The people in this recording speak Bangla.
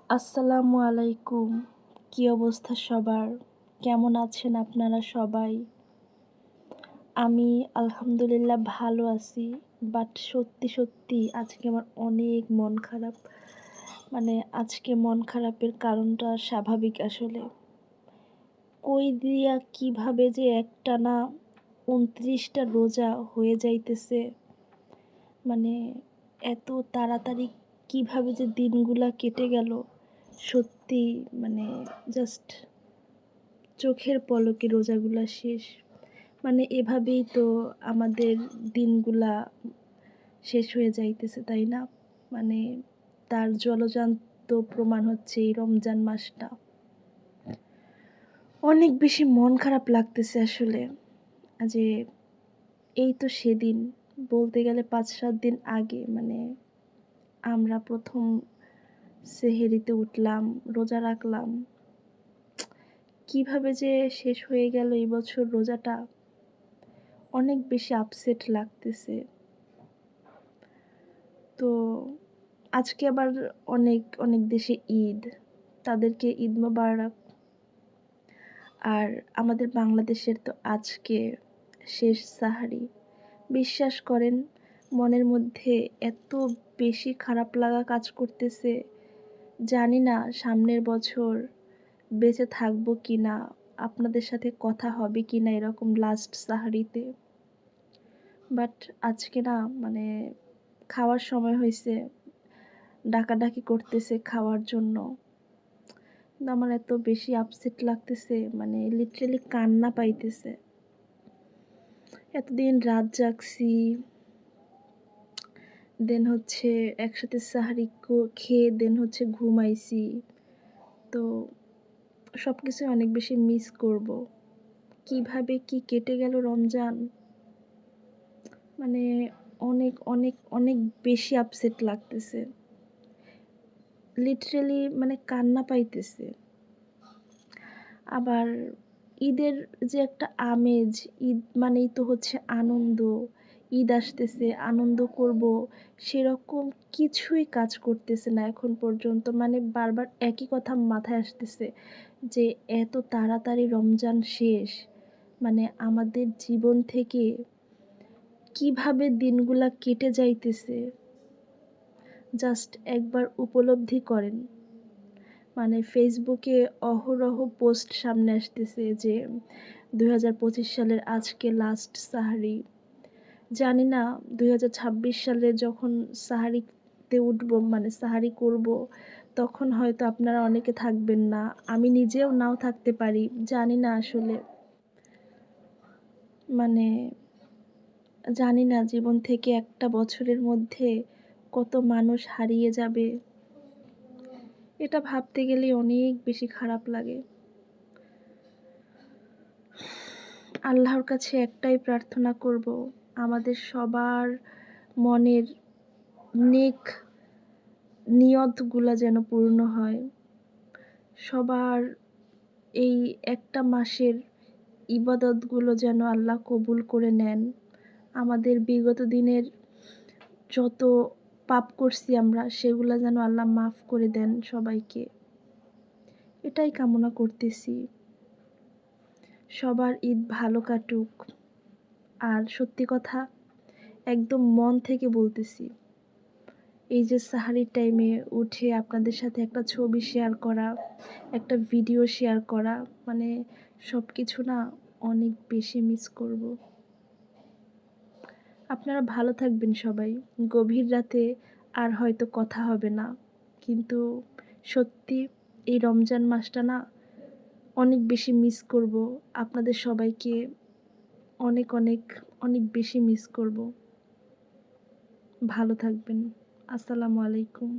আসসালামু আলাইকুম। কি অবস্থা সবার? কেমন আছেন আপনারা সবাই? আমি আলহামদুলিল্লাহ ভালো আছি। বাট সত্যি আজকে আমার অনেক মন খারাপ। আজকে মন খারাপের কারণটা স্বাভাবিক আসলে। কই দিয়া কিভাবে যে একটানা ২৯ টা রোজা হয়ে যাইতেছে, মানে এত তাড়াতাড়ি কিভাবে যে দিনগুলা কেটে গেল, সত্যি মানে জাস্ট চোখের পলকে রোজাগুলা শেষ। এভাবেই তো আমাদের দিনগুলা শেষ হয়ে যাইতেছে, তাই না? মানে তার জলজান্ত প্রমাণ হচ্ছে এই রমজান মাসটা। অনেক বেশি মন খারাপ লাগতেছে আসলে। যে এই তো সেদিন, বলতে গেলে ৫-৭ দিন আগে আমরা ১ম সেহরিতে উঠলাম, রোজা রাখলাম। কিভাবে যে শেষ হয়ে গেল এই বছর রোজাটা, অনেক বেশি আপসেট লাগতেছে। তো আজকে আবার অনেক দেশে ঈদ। তাদেরকে ঈদ মোবারক। আর আমাদের বাংলাদেশের তো আজকে শেষ সাহারি। বিশ্বাস করেন, মনের মধ্যে এত বেশি খারাপ লাগা কাজ করতেছে। জানি না সামনের বছর বেঁচে থাকবো কিনা, আপনাদের সাথে কথা হবে কিনা এরকম লাস্ট সাহারিতে। বাট আজকে না, খাওয়ার সময় হইছে, ডাকাডাকি করতেছে খাওয়ার জন্য। কিন্তু আমার এত বেশি আপসেট লাগতেছে, লিটারেলি কান্না পাইতেছে। এতদিন রাত জাগছি, দেন হচ্ছে একসাথে সাহারি খেয়ে দেন হচ্ছে ঘুমাইছি। তো সব কিছুই অনেক বেশি মিস করব। কিভাবে কি কেটে গেল রমজান, মানে অনেক বেশি আপসেট লাগতেছে। লিটারেলি কান্না পাইতেছে। আবার ঈদের যে একটা আমেজ, ঈদ মানেই তো হচ্ছে আনন্দ। ঈদ আসতেছে, আনন্দ করব, সেরকম কিছুই কাজ করতেছে না এখন পর্যন্ত। বারবার একই কথা মাথায় আসতেছে যে এত তাড়াতাড়ি রমজান শেষ। আমাদের জীবন থেকে কিভাবে দিনগুলা কেটে যাইতেছে, জাস্ট একবার উপলব্ধি করেন। ফেসবুকে অহরহ পোস্ট সামনে আসতেছে যে ২০২৫ সালের আজকে লাস্ট সাহারি। জানি না ২০২৬ সালে যখন সাহারিতে উঠবো, সাহারি করব, তখন হয়তো আপনারা অনেকে থাকবেন না। আমি নিজেও নাও থাকতে পারি, জানি না আসলে। জানি না জীবন থেকে একটা বছরের মধ্যে কত মানুষ হারিয়ে যাবে। এটা ভাবতে গেলে অনেক বেশি খারাপ লাগে। আল্লাহর কাছে একটাই প্রার্থনা করব, আমাদের সবার মনের নেক নিয়তগুলা যেন পূর্ণ হয়। সবার এই একটা মাসের ইবাদতগুলো যেন আল্লাহ কবুল করে নেন। আমাদের বিগত দিনের যত পাপ করছি আমরা, সেগুলা যেন আল্লাহ মাফ করে দেন সবাইকে। এটাই কামনা করতেছি। সবার ঈদ ভালো কাটুক। আর সত্যি কথা, একদম মন থেকে বলতেছি, এই যে সাহারির টাইমে উঠে আপনাদের সাথে একটা ছবি শেয়ার করা, একটা ভিডিও শেয়ার করা, সব কিছু না অনেক বেশি মিস করব। আপনারা ভালো থাকবেন সবাই। গভীর রাতে আর হয়তো কথা হবে না, কিন্তু সত্যি এই রমজান মাসটা না অনেক বেশি মিস করব। আপনাদের সবাইকে অনেক বেশি মিস করব। ভালো থাকবেন। আসসালামু আলাইকুম।